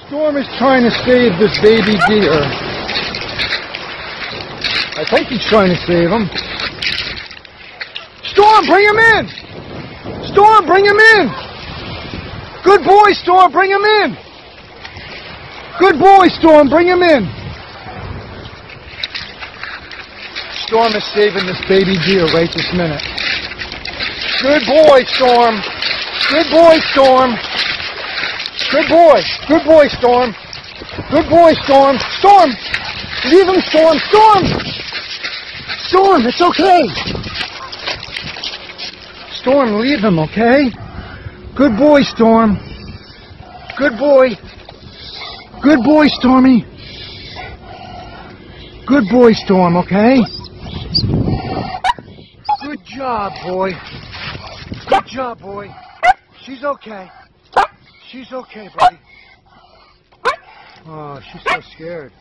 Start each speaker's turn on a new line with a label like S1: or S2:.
S1: Storm is trying to save this baby deer. I think he's trying to save him. Storm, bring him in! Storm, bring him in! Good boy, Storm, bring him in! Good boy, Storm, bring him in! Storm is saving this baby deer right this minute. Good boy, Storm! Good boy, Storm! Good boy! Good boy, Storm! Good boy, Storm! Storm! Leave him, Storm! Storm! Storm, it's okay! Storm, leave him, okay? Good boy, Storm. Good boy. Good boy, Stormy. Good boy, Storm, okay? Good job, boy. Good job, boy. She's okay. She's okay, buddy. Oh, she's so scared.